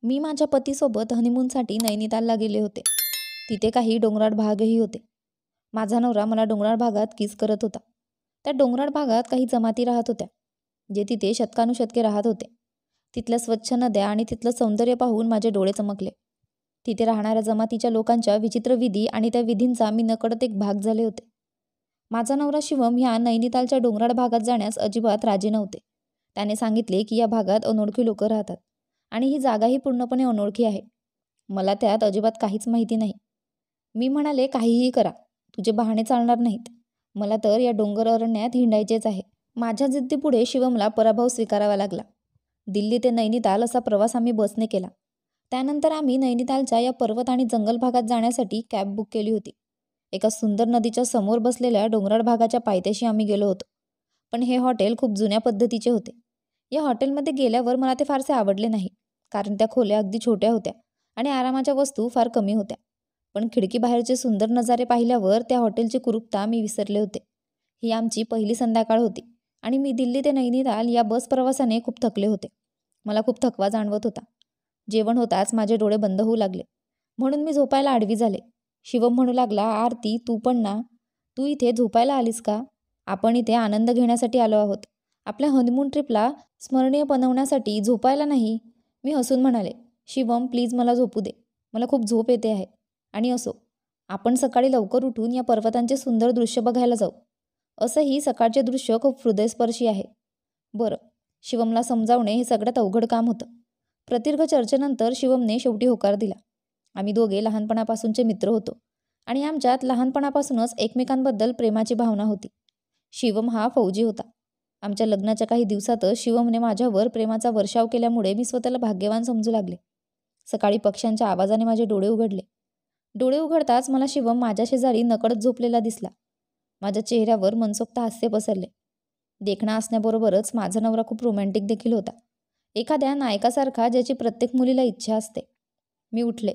मी माझ्या पतीसोबत हनीमूनसाठी नैनितालला गेले होते. तिथे काही डोंगराळ भागही होते. माझा नवरा मला डोंगराळ भागात किस करत होता. त्या डोंगराळ भागात काही जमाती राहत होत्या, जे तिथे शतकानुशतके राहत होते. तिथल्या स्वच्छ नद्या आणि तिथलं सौंदर्य पाहून माझे डोळे चमकले. तिथे राहणाऱ्या जमातीच्या लोकांच्या विचित्र विधी आणि त्या विधींचा मी नकळत एक भाग झाले होते. माझा नवरा शिवम ह्या नैनितालच्या डोंगराळ भागात जाण्यास अजिबात राजी नव्हते. त्याने सांगितले की या भागात अनोळखी लोक राहतात आणि ही जागाही पूर्णपणे अनोळखी आहे. मला त्यात अजिबात काहीच माहिती नाही. मी म्हणाले, काहीही करा, तुझे बहाणे चालणार नाहीत. मला तर या डोंगर अरण्यात हिंडायचेच आहे. माझ्या जिद्दीपुढे शिवमला पराभव स्वीकारावा लागला. दिल्ली ते नैनिताल असा प्रवास आम्ही बसने केला. त्यानंतर आम्ही नैनितालच्या या पर्वत आणि जंगल भागात जाण्यासाठी कॅब बुक केली होती. एका सुंदर नदीच्या समोर बसलेल्या डोंगराळ भागाच्या पायथ्याशी आम्ही गेलो होतो. पण हे हॉटेल खूप जुन्या पद्धतीचे होते. या हॉटेलमध्ये गेल्यावर मला ते फारसे आवडले नाही, कारण त्या खोल्या अगदी छोट्या होत्या आणि आरामाच्या वस्तू फार कमी होत्या. पण खिडकीबाहेरचे सुंदर नजारे पाहिल्यावर त्या हॉटेलची कुरूपता मी विसरले होते. ही आमची पहिली संध्याकाळ होती आणि मी दिल्ली ते नैनिताल या बस प्रवासाने खूप थकले होते. मला खूप थकवा जाणवत होता. जेवण होताच माझे डोळे बंद होऊ लागले, म्हणून मी झोपायला आडवी झाले. शिवम म्हणू लागला, आरती तू पण ना, तू इथे झोपायला आलीस का? आपण इथे आनंद घेण्यासाठी आलो आहोत, आपल्या हनीमून ट्रिपला स्मरणीय बनवण्यासाठी, झोपायला नाही. मी हसून म्हणाले, शिवम प्लीज मला झोपू दे, मला खूप झोप येते आहे. आणि असो, आपण सकाळी लवकर उठून या पर्वतांचे सुंदर दृश्य बघायला जाऊ. असंही सकाळचे दृश्य खूप हृदयस्पर्शी आहे. बरं. शिवमला समजावणे हे सगळ्यात अवघड काम होतं. प्रदीर्घ चर्चेनंतर शिवमने शेवटी होकार दिला. आम्ही दोघे लहानपणापासूनचे मित्र होतो आणि आमच्यात लहानपणापासूनच एकमेकांबद्दल प्रेमाची भावना होती. शिवम हा फौजी होता. आमच्या लग्नाच्या काही दिवसातच शिवमने माझ्यावर प्रेमाचा वर्षाव केल्यामुळे मी स्वतःला भाग्यवान समजू लागले. सकाळी पक्ष्यांच्या आवाजाने माझे डोळे उघडले. डोळे उघडताच मला शिवम माझ्या शेजारी नकळत झोपलेला दिसला. माझ्या चेहऱ्यावर मनसोक्त हास्य पसरले. देखणा असण्याबरोबरच माझा नवरा खूप रोमॅन्टिक देखील होता, एखाद्या नायकासारखा ज्याची प्रत्येक मुलीला इच्छा असते. मी उठले,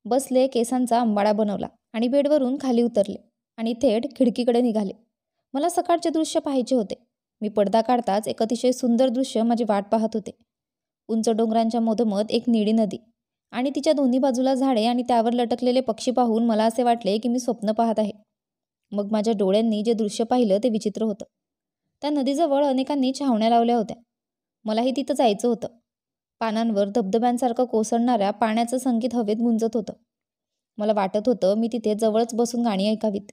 बसले, केसांचा अंबाडा बनवला आणि बेडवरून खाली उतरले आणि थेट खिडकीकडे निघाले. मला सकाळचे दृश्य पाहायचे होते. मी पडदा काढताच एक अतिशय सुंदर दृश्य माझी वाट पाहत होते. उंच डोंगरांच्या मधोमध एक निळी नदी आणि तिच्या दोन्ही बाजूला झाडे आणि त्यावर लटकलेले पक्षी पाहून मला असे वाटले की मी स्वप्न पाहत आहे. मग माझ्या डोळ्यांनी जे दृश्य पाहिलं ते विचित्र होतं. त्या नदीजवळ अनेकांनी छावण्या लावल्या होत्या. मलाही तिथं जायचं होतं. पानांवर धबधब्यांसारखं कोसळणाऱ्या पाण्याचं संगीत हवेत गुंजत होतं. मला वाटत होतं मी तिथे जवळच बसून गाणी ऐकावीत.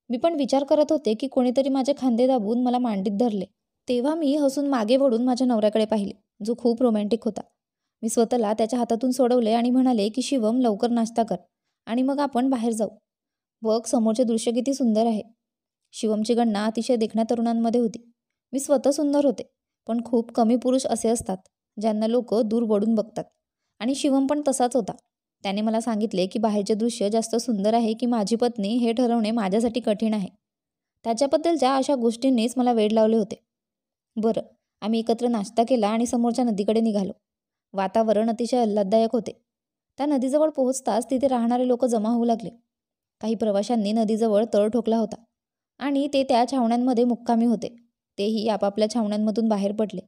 मी पण विचार करत होते की कोणीतरी माझे खांदे दाबून मला मांडीत धरले. तेव्हा मी हसून मागे वळून माझ्या नवऱ्याकडे पाहिले, जो खूप रोमॅन्टिक होता. मी स्वतःला त्याच्या हातातून सोडवले आणि म्हणाले की शिवम, लवकर नाश्ता कर आणि मग आपण बाहेर जाऊ. बघ, समोरचे दृश्य किती सुंदर आहे. शिवमची गणना अतिशय देखण्या तरुणांमध्ये होती. मी स्वतः सुंदर होते, पण खूप कमी पुरुष असे असतात ज्यांना लोक दूर वळून बघतात, आणि शिवम पण तसाच होता. त्याने मला सांगितले की बाहेरचे दृश्य जास्त सुंदर आहे की माझी पत्नी हे ठरवणे माझ्यासाठी कठीण आहे. त्याच्याबद्दलच्या अशा गोष्टींनीच मला वेड लावले होते. बरं, आम्ही एकत्र नाश्ता केला आणि समोरच्या नदीकडे निघालो. वातावरण अतिशय आल्हाददायक होते. त्या नदीजवळ पोहोचताच तिथे राहणारे लोक जमा होऊ लागले. काही प्रवाशांनी नदीजवळ तळ ठोकला होता आणि ते त्या छावण्यांमध्ये मुक्कामी होते. तेही आपापल्या छावण्यांमधून बाहेर पडले.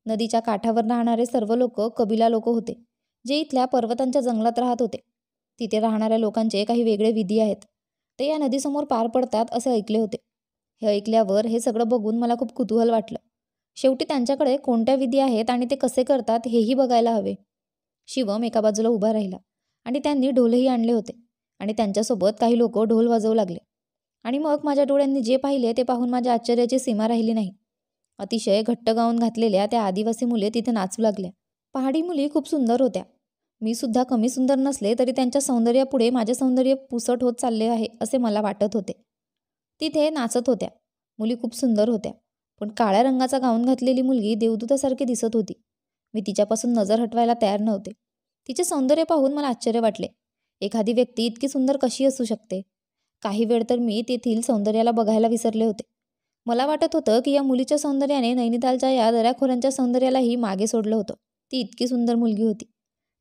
नदीच्या काठावर राहणारे सर्व लोक कबिला लोक होते, जे इथल्या पर्वतांच्या जंगलात राहत होते. तिथे राहणाऱ्या लोकांचे काही वेगळे विधी आहेत. ते या नदीसमोर पार पडतात असे ऐकले होते. हे ऐकल्यावर हे सगळं बघून मला खूप कुतूहल वाटलं. शेवटी त्यांच्याकडे कोणत्या विधी आहेत आणि ते कसे करतात हेही बघायला हवे. शिवम एका बाजूला उभा राहिला आणि त्यांनी ढोलही आणले होते आणि त्यांच्यासोबत काही लोक ढोल वाजवू लागले. आणि मग माझ्या डोळ्यांनी जे पाहिले ते पाहून माझ्या आश्चर्याची सीमा राहिली नाही. अतिशय घट्ट गाऊन घातलेल्या त्या आदिवासी मुले तिथे नाचू लागल्या. पहाडी मुली खूप सुंदर होत्या. मी सुद्धा कमी सुंदर नसले तरी त्यांच्या सौंदर्यापुढे माझे सौंदर्य पुसट होत चालले आहे असे मला वाटत होते. तिथे नाचत होत्या मुली खूप सुंदर होत्या, पण काळ्या रंगाचा गाऊन घातलेली मुलगी देवदूतासारखी दिसत होती. मी तिच्यापासून नजर हटवायला तयार नव्हते. तिचे सौंदर्य पाहून मला आश्चर्य वाटले. एखादी व्यक्ती इतकी सुंदर कशी असू शकते? काही वेळ तर मी तेथील सौंदर्याला बघायला विसरले होते. मला वाटत होतं की या मुलीच्या सौंदर्याने नैनितालच्या या दऱ्याखोऱ्यांच्या सौंदर्यालाही मागे सोडलं होतं. ती इतकी सुंदर मुलगी होती.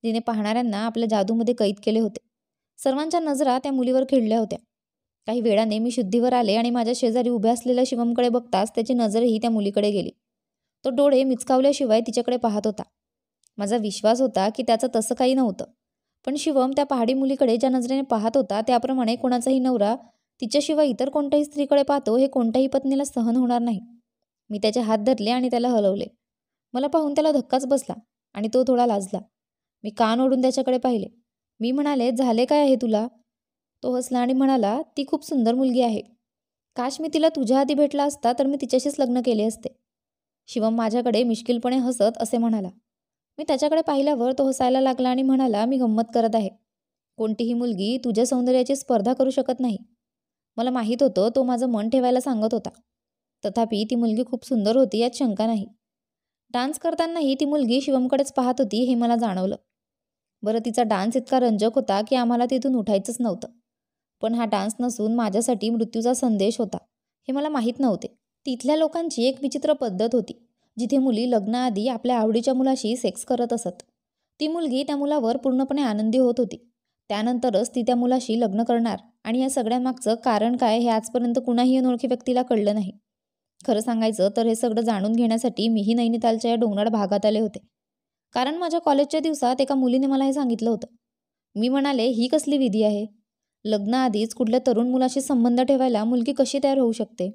तिने पाहणाऱ्यांना आपल्या जादूमध्ये कैद केले होते. सर्वांच्या नजरा त्या मुलीवर खिळल्या होत्या. काही वेळाने मी शुद्धीवर आले आणि माझ्या शेजारी उभ्या असलेल्या शिवमकडे बघताच त्याची नजरही त्या मुलीकडे गेली. तो डोळे मिचकावल्याशिवाय तिच्याकडे पाहत होता. माझा विश्वास होता की त्याचं तसं काही नव्हतं. पण शिवम त्या पहाडी मुलीकडे ज्या नजरेने पाहत होता त्याप्रमाणे कोणाचाही नवरा तिच्याशिवाय इतर कोणत्याही स्त्रीकडे पाहतो हे कोणत्याही पत्नीला सहन होणार नाही. मी त्याचे हात धरले आणि त्याला हलवले. मला पाहून त्याला धक्काच बसला आणि तो थोडा लाजला. मी कान ओढून त्याच्याकडे पाहिले. मी म्हणाले, झाले काय आहे तुला? तो हसला आणि म्हणाला, ती खूप सुंदर मुलगी आहे. काश मी तिला तुझ्या आधी भेटला असता तर मी तिच्याशीच लग्न केले असते. शिवम माझ्याकडे मिश्किलपणे हसत असे म्हणाला. मी त्याच्याकडे पाहिल्यावर तो हसायला लागला आणि म्हणाला, मी गंमत करत आहे. कोणतीही मुलगी तुझ्या सौंदर्याची स्पर्धा करू शकत नाही. मला माहीत होतं तो माझं मन ठेवायला सांगत होता. तथापि ती मुलगी खूप सुंदर होती यात शंका नाही. डान्स करतानाही ती मुलगी शिवमकडेच पाहत होती हे मला जाणवलं. बरं, तिचा डान्स इतका रंजक होता की आम्हाला तिथून उठायचंच नव्हतं. पण हा डान्स नसून माझ्यासाठी मृत्यूचा संदेश होता हे मला माहीत नव्हते. तिथल्या लोकांची एक विचित्र पद्धत होती, जिथे मुली लग्नाआधी आपल्या आवडीच्या मुलाशी सेक्स करत असत. ती मुलगी त्या मुलावर पूर्णपणे आनंदी होत होती. त्यानंतरच ती त्या मुलाशी लग्न करणार आणि या सगळ्यामागचं कारण काय हे आजपर्यंत कुणाही अनोळखी व्यक्तीला कळलं नाही. खरं सांगायचं तर हे सगळं जाणून घेण्यासाठी मीही नैनितालच्या या डोंगराळ भागात आले होते. कारण माझ्या कॉलेजच्या दिवसात एका मुलीने मला हे सांगितलं होतं. मी म्हणाले, ही कसली विधी आहे? लग्नाआधीच कुठल्या तरुण मुलाशी संबंध ठेवायला मुलगी कशी तयार होऊ शकते?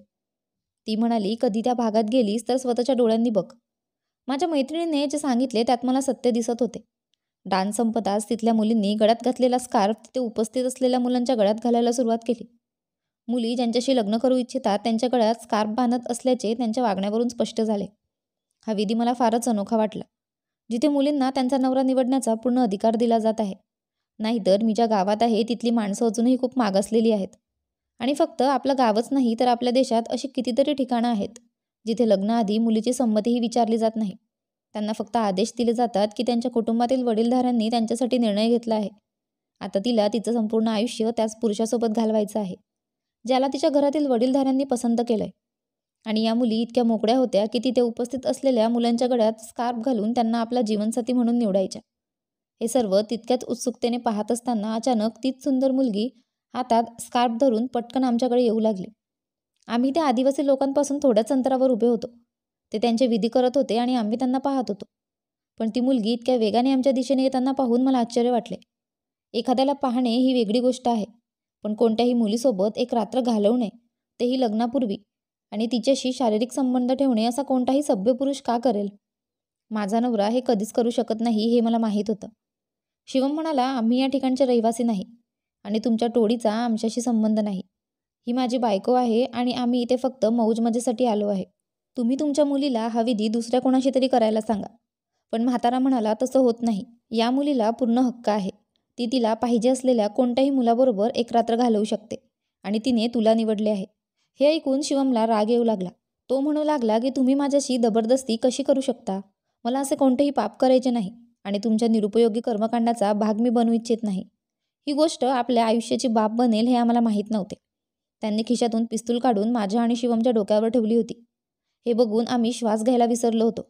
ती म्हणाली, कधी त्या भागात गेलीस तर स्वतःच्या डोळ्यांनी बघ. माझ्या मैत्रिणीने जे सांगितले त्यात मला सत्य दिसत होते. डान्स संपताच तिथल्या मुलींनी गळ्यात घातलेला स्कार्फ तिथे उपस्थित असलेल्या मुलांच्या गळ्यात घालायला सुरुवात केली. मुली ज्यांच्याशी लग्न करू इच्छितात त्यांच्या गळ्यात स्कार्फ बांधत असल्याचे त्यांच्या वागण्यावरून स्पष्ट झाले. हा विधी मला फारच अनोखा वाटला, जिथे मुलींना त्यांचा नवरा निवडण्याचा पूर्ण अधिकार दिला जात आहे. नाहीतर मी ज्या गावात आहे तिथली माणसं अजूनही खूप मागासलेली आहेत. आणि फक्त आपलं गावच नाही तर आपल्या देशात अशी कितीतरी ठिकाणं आहेत जिथे लग्नाआधी मुलीची संमतीही विचारली जात नाही. त्यांना फक्त आदेश दिले जातात की त्यांच्या कुटुंबातील वडीलधाऱ्यांनी त्यांच्यासाठी निर्णय घेतला आहे. आता तिला तिचं संपूर्ण आयुष्य त्याच पुरुषासोबत घालवायचं आहे ज्याला तिच्या घरातील वडीलधाऱ्यांनी पसंत केलंय. आणि या मुली इतक्या मोकळ्या होत्या की तिथे उपस्थित असलेल्या मुलांच्या गळ्यात स्कार्फ घालून त्यांना आपला जीवनसाथी म्हणून निवडायच्या. हे सर्व तितक्याच उत्सुकतेने पाहत असताना अचानक तीच सुंदर मुलगी हातात स्कार्फ धरून पटकन आमच्याकडे येऊ लागली. आम्ही त्या आदिवासी लोकांपासून थोड्याच अंतरावर उभे होतो. ते त्यांचे विधी करत होते आणि आम्ही त्यांना पाहत होतो. पण ती मुलगी इतक्या वेगाने आमच्या दिशेने येताना पाहून मला आश्चर्य वाटले. एखाद्याला पाहणे ही वेगळी गोष्ट आहे, पण कोणत्याही मुलीसोबत एक रात्र घालवणे, तेही लग्नापूर्वी, आणि तिच्याशी शारीरिक संबंध ठेवणे असा कोणताही सभ्य पुरुष का करेल? माझा नवरा हे कधीच करू शकत नाही हे मला माहीत होतं. शिवम म्हणाला, आम्ही या ठिकाणचे रहिवासी नाही आणि तुमच्या टोळीचा आमच्याशी संबंध नाही. ही माझी बायको आहे आणि आम्ही इथे फक्त मौज मजेसाठी आलो आहे. तुम्ही तुमच्या मुलीला हा विधी दुसऱ्या कोणाशी तरी करायला सांगा. पण म्हातारा म्हणाला, तसं होत नाही. या मुलीला पूर्ण हक्क आहे. ती तिला पाहिजे असलेल्या कोणत्याही मुलाबरोबर एक रात्र घालवू शकते आणि तिने तुला निवडले आहे. हे ऐकून शिवमला राग येऊ लागला. तो म्हणू लागला की तुम्ही माझ्याशी जबरदस्ती कशी करू शकता? मला असे कोणतेही पाप करायचे नाही आणि तुमच्या निरुपयोगी कर्मकांडाचा भाग मी बनवू इच्छित नाही. ही गोष्ट आपल्या आयुष्याची बाब बनेल हे आम्हाला माहीत नव्हते. त्यांनी खिशातून पिस्तूल काढून माझ्या आणि शिवमच्या डोक्यावर ठेवली होती. हे बघून आम्ही श्वास घ्यायला विसरलो होतो.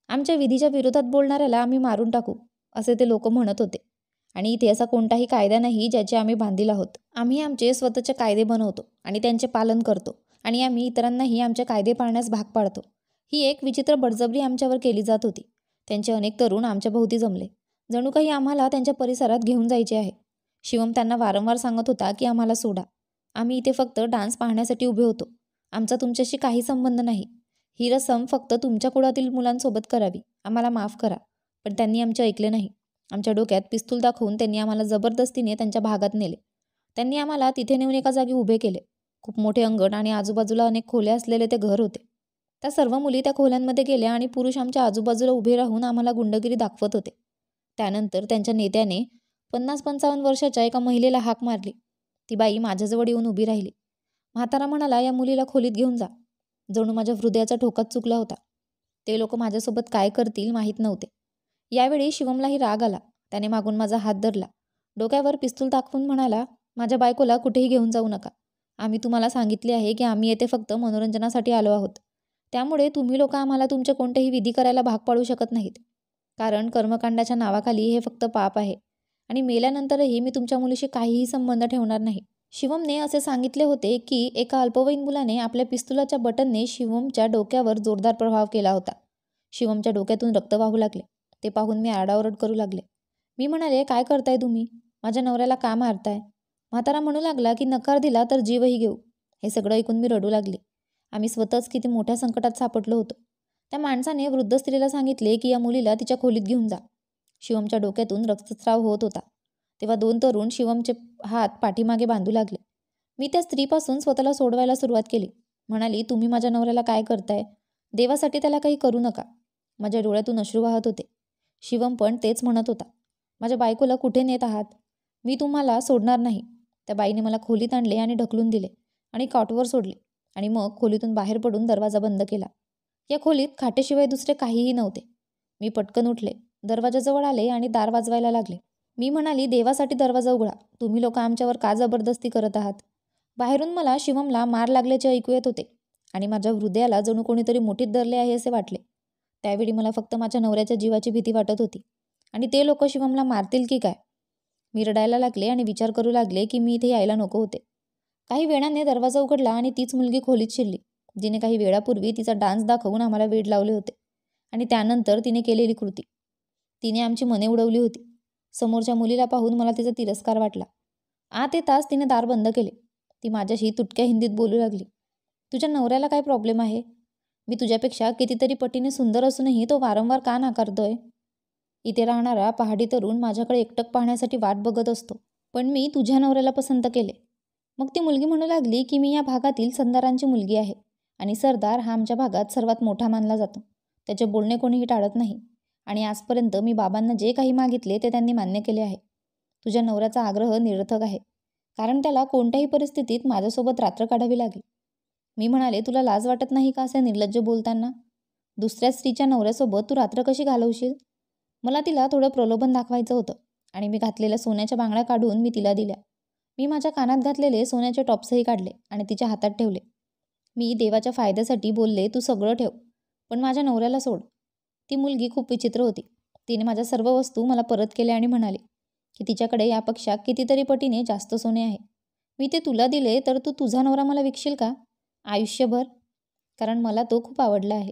आमच्या विधीच्या विरोधात बोलणाऱ्याला आम्ही मारून टाकू, असे ते लोक म्हणत होते. आणि इथे असा कोणताही कायदा नाही ज्याचे आम्ही बांधील आहोत. आम्ही आमचे स्वतःचे कायदे बनवतो आणि त्यांचे पालन करतो आणि आम्ही इतरांनाही आमचे कायदे पाळण्यास भाग पाडतो. ही एक विचित्र बळजबरी आमच्यावर केली जात होती. त्यांचे अनेक तरुण आमच्या भोवती जमले. जणू काही आम्हाला त्यांच्या परिसरात घेऊन जायचे आहे. शिवम त्यांना वारंवार सांगत होता की आम्हाला सोडा. आम्ही इथे फक्त डान्स पाहण्यासाठी उभे होतो. आमचा तुमच्याशी काही संबंध नाही. ही रसम फक्त तुमच्या कुळातील मुलांसोबत करावी. आम्हाला माफ करा. पण त्यांनी आमचे ऐकले नाही. आमच्या डोक्यात पिस्तूल दाखवून त्यांनी आम्हाला जबरदस्तीने त्यांच्या भागात नेले. त्यांनी आम्हाला तिथे नेऊन एका जागी उभे केले. खूप मोठे अंगण आणि आजूबाजूला अनेक खोल्या असलेले ते घर होते. त्या सर्व मुली त्या खोल्यांमध्ये गेल्या आणि पुरुष आमच्या आजूबाजूला उभे राहून आम्हाला गुंडगिरी दाखवत होते. त्यानंतर त्यांच्या नेत्याने 50-55 वर्षाच्या एका महिलेला हाक मारली. ती बाई माझ्याजवळ येऊन उभी राहिली. म्हातारा म्हणाला, या मुलीला खोलीत घेऊन जा. जणू माझ्या हृदयाचा ठोकाच चुकला होता. ते लोक माझ्यासोबत काय करतील माहीत नव्हते. यावेळी शिवमलाही राग आला. त्याने मागून माझा हात धरला. डोक्यावर पिस्तूल दाखवून म्हणाला, माझ्या बायकोला कुठेही घेऊन जाऊ नका. आम्ही तुम्हाला सांगितले आहे की आम्ही येथे फक्त मनोरंजनासाठी आलो आहोत. त्यामुळे तुम्ही लोक आम्हाला तुमचे कोणतेही विधी करायला भाग पाडू शकत नाहीत. कारण कर्मकांडाच्या नावाखाली हे फक्त पाप आहे आणि मेल्यानंतरही मी तुमच्या मुलीशी काहीही संबंध ठेवणार नाही. शिवमने असे सांगितले होते की एका अल्पवयीन मुलाने आपल्या पिस्तुलाच्या बटनने शिवमच्या डोक्यावर जोरदार प्रभाव केला होता. शिवमच्या डोक्यातून रक्त वाहू लागले. ते पाहून मी आरडाओरड करू लागले. मी म्हणाले, काय करताय तुम्ही? माझ्या नवऱ्याला का मारताय? म्हातारा म्हणू लागला की नकार दिला तर जीवही घेऊ. हे सगळं ऐकून मी रडू लागले. आम्ही स्वतःच किती मोठ्या संकटात सापडलो होतो. त्या माणसाने वृद्ध स्त्रीला सांगितले की या मुलीला तिच्या खोलीत घेऊन जा. शिवमच्या डोक्यातून रक्तस्राव होत होता. तेव्हा 2 तरुण शिवमचे हात पाठीमागे बांधू लागले. मी त्या स्त्रीपासून स्वतःला सोडवायला सुरुवात केली. म्हणाली, तुम्ही माझ्या नवऱ्याला काय करताय? देवासाठी त्याला काही करू नका. माझ्या डोळ्यातून अश्रू वाहत होते. शिवम पण तेच म्हणत होता. माझ्या बायकोला कुठे नेत आहात? मी तुम्हाला सोडणार नाही. त्या बाईने मला खोलीत आणले आणि ढकलून दिले आणि कॉटवर सोडले आणि मग खोलीतून बाहेर पडून दरवाजा बंद केला. या खोलीत खाटेशिवाय दुसरे काहीही नव्हते. मी पटकन उठले, दरवाजाजवळ आले आणि दार वाजवायला लागले. मी म्हणाली, देवासाठी दरवाजा उघडा. तुम्ही लोक आमच्यावर का जबरदस्ती करत आहात? बाहेरून मला शिवमला मार लागल्याचे ऐकू येत होते आणि माझ्या हृदयाला जणू कोणीतरी मुठीत धरले आहे असे वाटले. त्यावेळी मला फक्त माझ्या नवऱ्याच्या जीवाची भीती वाटत होती आणि ते लोक शिवमला मारतील की काय. मी रडायला लागले आणि विचार करू लागले की मी इथे यायला नको होते. काही वेळाने दरवाजा उघडला आणि तीच मुलगी खोलीत शिरली, जिने काही वेळापूर्वी तिचा डान्स दाखवून आम्हाला वेड लावले होते आणि त्यानंतर तिने केलेली कृती. तिने आमची मने उडवली होती. समोरच्या मुलीला पाहून मला तिचा तिरस्कार वाटला. आत येताच तिने दार बंद केले. ती माझ्याशी तुटक्या हिंदीत बोलू लागली. तुझ्या नवऱ्याला काय प्रॉब्लेम आहे? मी तुझ्यापेक्षा कितीतरी पटीने सुंदर असूनही तो वारंवार का नाकारतोय? इथे राहणारा पहाडी तरुण माझ्याकडे एकटक पाहण्यासाठी वाट बघत असतो, पण मी तुझ्या नवऱ्याला पसंत केले. मग ती मुलगी म्हणू लागली की मी या भागातील सरदारांची मुलगी आहे आणि सरदार हा आमच्या भागात सर्वात मोठा मानला जातो. त्याचे बोलणे कोणीही टाळत नाही आणि आजपर्यंत मी बाबांना जे काही मागितले ते त्यांनी मान्य केले आहे. तुझ्या नवऱ्याचा आग्रह निरर्थक आहे, कारण त्याला कोणत्याही परिस्थितीत माझ्यासोबत रात्र काढावी लागेल. मी म्हणाले, तुला लाज वाटत नाही का असे निर्लज्ज बोलताना? दुसऱ्या स्त्रीच्या नवऱ्यासोबत तू रात्र कशी घालवशील? मला तिला थोडं प्रलोभन दाखवायचं होतं आणि मी घातलेल्या सोन्याच्या बांगड्या काढून मी तिला दिल्या. मी माझ्या कानात घातलेले सोन्याचे टॉप्सही काढले आणि तिच्या हातात ठेवले. मी देवाच्या फायद्यासाठी बोलले, तू सगळं ठेव, पण माझ्या नवऱ्याला सोड. ती मुलगी खूप विचित्र होती. तिने माझ्या सर्व वस्तू मला परत केल्या आणि म्हणाली की तिच्याकडे यापेक्षा कितीतरी पटीने जास्त सोने आहे. मी ते तुला दिले तर तू तुझा नवरा मला विकशील का? आयुष्यभर? कारण मला तो खूप आवडला आहे.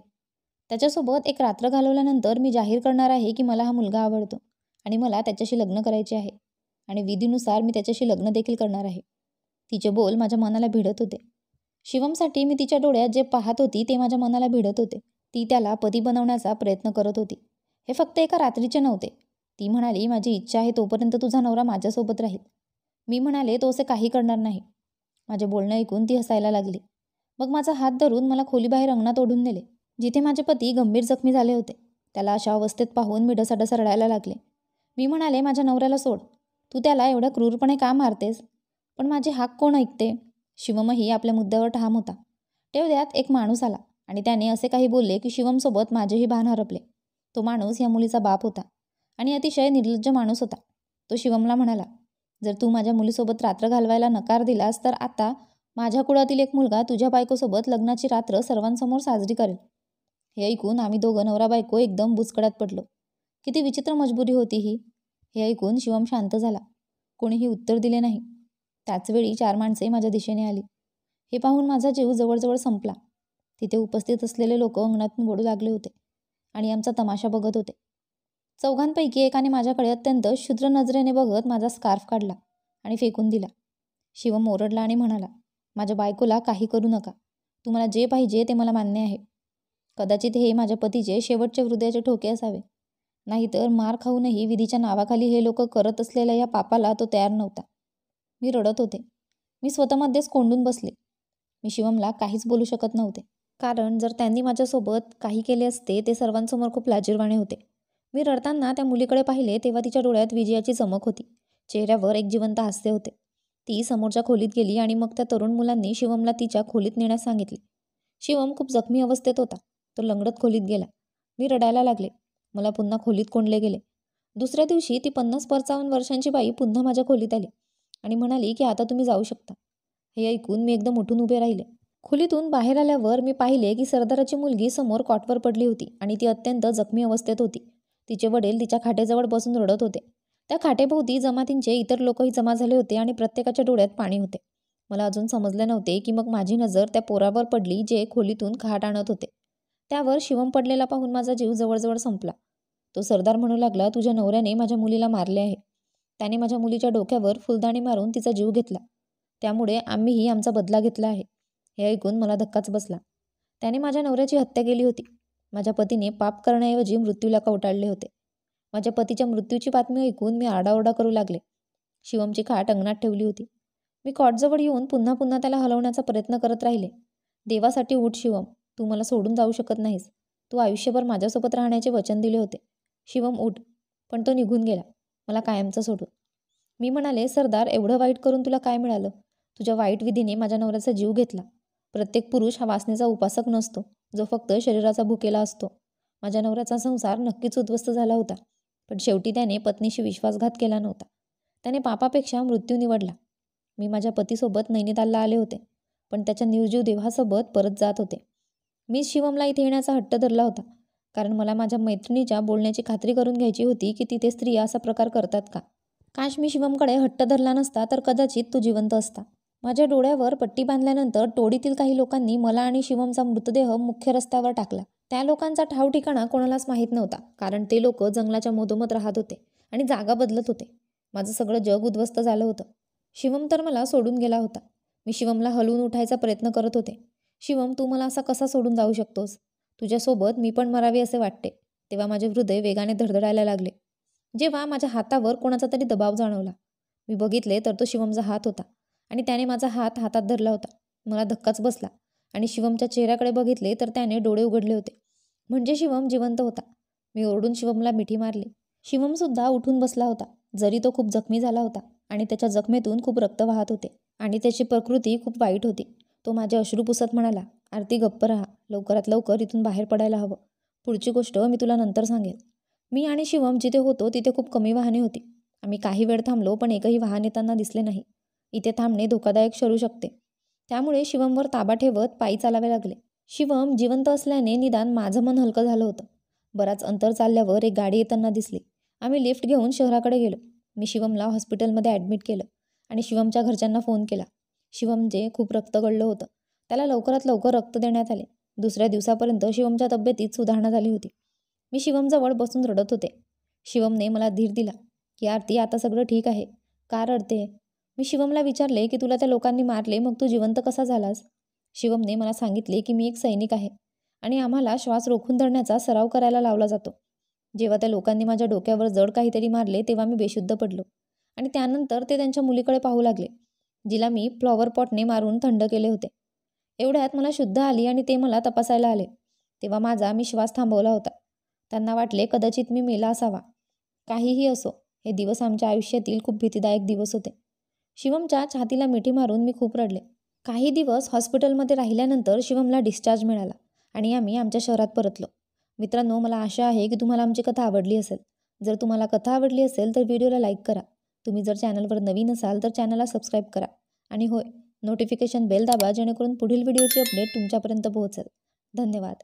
त्याच्यासोबत एक रात्र घालवल्यानंतर मी जाहीर करणार आहे की मला हा मुलगा आवडतो आणि मला त्याच्याशी लग्न करायचे आहे आणि विधीनुसार मी त्याच्याशी लग्न देखील करणार आहे. तिचे बोल माझ्या मनाला भिडत होते. शिवमसाठी मी तिच्या डोळ्यात जे पाहत होती ते माझ्या मनाला भिडत होते. ती त्याला पती बनवण्याचा प्रयत्न करत होती. हे फक्त एका रात्रीचे नव्हते. ती म्हणाली, माझी इच्छा आहे तोपर्यंत तुझा नवरा माझ्यासोबत राहील. मी म्हणाले, तो असे काही करणार नाही. माझे बोलणं ऐकून ती हसायला लागली. मग माझा हात धरून मला खोलीबाहेर अंगणात ओढून नेले, जिथे माझे पती गंभीर जखमी झाले होते. त्याला अशा अवस्थेत पाहून मी ढसाढसा रडायला लागले. मी म्हणाले, माझ्या नवऱ्याला सोड. तू त्याला एवढ्या क्रूरपणे का मारतेस? पण माझे हाक कोण ऐकते? शिवमही आपल्या मुद्द्यावर ठाम होता. तेवढ्यात एक माणूस आला आणि त्याने असे काही बोलले की शिवमसोबत माझेही भान हरपले. तो माणूस या मुलीचा बाप होता आणि अतिशय निर्लज्ज माणूस होता. तो शिवमला म्हणाला, जर तू माझ्या मुलीसोबत रात्र घालवायला नकार दिलास तर आता माझ्या कुळातील एक मुलगा तुझ्या बायकोसोबत लग्नाची रात्र सर्वांसमोर साजरी करेल. हे ऐकून आम्ही दोघं नवरा बायको एकदम बुचकड्यात पडलो. किती विचित्र मजबुरी होती ही. हे ऐकून शिवम शांत झाला. कोणीही उत्तर दिले नाही. त्याचवेळी 4 माणसे माझ्या दिशेने आली. हे पाहून माझा जीव जवळजवळ संपला. तिथे उपस्थित असलेले लोक अंगणातून ओढू लागले होते आणि आमचा तमाशा बघत होते. चौघांपैकी एकाने माझ्याकडे अत्यंत क्षुद्र नजरेने बघत माझा स्कार्फ काढला आणि फेकून दिला. शिवम ओरडला आणि म्हणाला, माझ्या बायकोला काही करू नका. तुम्हाला जे पाहिजे ते मला मान्य आहे. कदाचित हे माझ्या पतीचे शेवटचे हृदयाचे ठोके असावे. नाहीतर मार खाऊनही विधीच्या नावाखाली हे लोक करत असलेल्या या पापाला तो तयार नव्हता. मी रडत होते. मी स्वतःमध्येच कोंडून बसले. मी शिवमला काहीच बोलू शकत नव्हते, कारण जर त्यांनी माझ्यासोबत काही केले असते ते सर्वांसमोर खूप लाजिरवाणे होते. मी रडताना त्या मुलीकडे पाहिले तेव्हा तिच्या डोळ्यात विजयाची चमक होती. चेहऱ्यावर एक जिवंत हास्य होते. ती समोरच्या खोलीत गेली आणि मग त्या तरुण मुलांनी शिवमला तिच्या खोलीत नेण्यास सांगितले. शिवम खूप जखमी अवस्थेत होता. तो लंगडत खोलीत गेला. मी रडायला लागले. मला पुन्हा खोलीत कोंडले गेले. दुसऱ्या दिवशी ती 50-55 वर्षांची बाई पुन्हा माझ्या खोलीत आली आणि म्हणाली की आता तुम्ही जाऊ शकता. हे ऐकून मी एकदम उठून उभे राहिले. खोलीतून बाहेर आल्यावर मी पाहिले की सरदाराची मुलगी समोर कॉटवर पडली होती आणि ती अत्यंत जखमी अवस्थेत होती. तिचे वडील तिच्या खाटेजवळ बसून रडत होते. त्या खाटेभोवती जमातींचे इतर लोकही जमा झाले होते आणि प्रत्येकाच्या डोळ्यात पाणी होते. मला अजून समजले नव्हते की मग माझी नजर त्या पोरावर पडली जे खोलीतून खाट आणत होते. त्यावर शिवम पडलेला पाहून माझा जीव जवळजवळ संपला. तो सरदार म्हणू लागला, तुझ्या नवऱ्याने माझ्या मुलीला मारले आहे. त्याने माझ्या मुलीच्या डोक्यावर फुलदाणी मारून तिचा जीव घेतला. त्यामुळे आम्हीही आमचा बदला घेतला आहे. हे ऐकून मला धक्काच बसला. त्याने माझ्या नवऱ्याची हत्या केली होती. माझ्या पतीने पाप करण्याऐवजी मृत्यूला कवटाळले होते. माझ्या पतीच्या मृत्यूची बातमी ऐकून मी आरडाओरडा करू लागले. शिवमची खाट अंगणात ठेवली होती. मी कॉटजवळ येऊन पुन्हा पुन्हा त्याला हलवण्याचा प्रयत्न करत राहिले. देवासाठी उठ शिवम, तू मला सोडून जाऊ शकत नाहीस. तू आयुष्यभर माझ्यासोबत राहण्याचे वचन दिले होते. शिवम उठ. पण तो निघून गेला, मला कायमचं सोडून. मी म्हणाले, सरदार, एवढं वाईट करून तुला काय मिळालं? तुझ्या वाईट विधीने माझ्या नवऱ्याचा जीव घेतला. प्रत्येक पुरुष हा वासनेचा उपासक नसतो, जो फक्त शरीराचा भुकेला असतो. माझ्या नवऱ्याचा संसार नक्कीच उद्ध्वस्त झाला होता, पण शेवटी त्याने पत्नीशी विश्वासघात केला नव्हता. त्याने पापापेक्षा मृत्यू निवडला. मी माझ्या पतीसोबत नैनितालला आले होते, पण त्याच्या निर्जीव देहासोबत परत जात होते. मी शिवमला इथे येण्याचा हट्ट धरला होता, कारण मला माझ्या मैत्रिणीच्या बोलण्याची खात्री करून घ्यायची होती की तिथे स्त्रिया असा प्रकार करतात का. काश मी शिवमकडे हट्ट धरला नसता तर कदाचित तो जिवंत असता. माझ्या डोळ्यावर पट्टी बांधल्यानंतर टोळीतील काही लोकांनी मला आणि शिवमचा मृतदेह मुख्य रस्त्यावर टाकला. त्या लोकांचा ठाव ठिकाणा कोणालाच माहीत नव्हता, कारण ते लोक जंगलाच्या मधोमध राहत होते आणि जागा बदलत होते. माझं सगळं जग उद्ध्वस्त झालं होतं. शिवम तर मला सोडून गेला होता. मी शिवमला हलवून उठायचा प्रयत्न करत होते. शिवम, तू मला असा कसा सोडून जाऊ शकतोस? तुझ्यासोबत मी पण मरावे असे वाटते. तेव्हा माझे हृदय वेगाने धडधडायला लागले. जेव्हा माझ्या हातावर कोणाचा तरी दबाव जाणवला. मी बघितले तर तो शिवमचा हात होता आणि त्याने माझा हात हातात धरला होता. मला धक्काच बसला आणि शिवमच्या चेहऱ्याकडे बघितले तर त्याने डोळे उघडले होते. म्हणजे शिवम जिवंत होता. मी ओरडून शिवमला मिठी मारली. शिवमसुद्धा उठून बसला होता. जरी तो खूप जखमी झाला होता आणि त्याच्या जखमेतून खूप रक्त वाहत होते आणि त्याची प्रकृती खूप वाईट होती. तो माझे अश्रू पुसत म्हणाला, आरती, गप्प राहा. लवकरात लवकर इथून बाहेर पडायला हवं. पुढची गोष्ट मी तुला नंतर सांगेल. मी आणि शिवम जिथे होतो तिथे खूप कमी वाहने होती. आम्ही काही वेळ थांबलो, पण एकही वाहन येताना दिसले नाही. इथे थांबणे धोकादायक ठरू शकते. त्यामुळे शिवमवर ताबा ठेवत पायी चालावे लागले. शिवम जिवंत असल्याने निदान माझं मन हलकं झालं होतं. बराच अंतर चालल्यावर एक गाडी येताना दिसली. आम्ही लिफ्ट घेऊन शहराकडे गेलो. मी शिवमला हॉस्पिटलमध्ये ॲडमिट केलं आणि शिवमच्या घरच्यांना फोन केला. शिवमचे खूप रक्त गळलं होतं. त्याला लवकरात लवकर रक्त देण्यात आले. दुसऱ्या दिवसापर्यंत शिवमच्या तब्येतीत सुधारणा झाली होती. मी शिवमजवळ बसून रडत होते. शिवमने मला धीर दिला की आरती, आता सगळं ठीक आहे. का रडते? मी शिवमला विचारले की तुला त्या लोकांनी मारले, मग तू जिवंत कसा झालास? शिवमने मला सांगितले की मी एक सैनिक आहे आणि आम्हाला श्वास रोखून धरण्याचा सराव करायला लावला जातो. जेव्हा त्या लोकांनी माझ्या डोक्यावर जड काहीतरी मारले तेव्हा मी बेशुद्ध पडलो आणि त्यानंतर ते त्यांच्या मुलीकडे पाहू लागले, जिला मी फ्लॉवर पॉटने मारून थंड केले होते. एवढ्यात मला शुद्ध आली आणि ते मला तपासायला आले. तेव्हा माझा मी श्वास थांबवला होता. त्यांना वाटले कदाचित मी मेला असावा. काहीही असो, हे दिवस आमच्या आयुष्यातील खूप भीतीदायक दिवस होते. शिवमच्या छातीला मिठी मारून मी खूप रडले. काही दिवस हॉस्पिटलमध्ये राहिल्यानंतर शिवमला डिस्चार्ज मिळाला आणि आम्ही आमच्या शहरात परतलो. मित्रांनो, मला आशा आहे की तुम्हाला आमची कथा आवडली असेल. जर तुम्हाला कथा आवडली असेल तर व्हिडिओला लाईक करा. तुम्ही जर चॅनलवर नवीन असाल तर चॅनलला सबस्क्राईब करा आणि होय, नोटिफिकेशन बेल दाबा, जेणेकरून पुढील व्हिडिओची अपडेट तुमच्यापर्यंत पोहोचेल. धन्यवाद.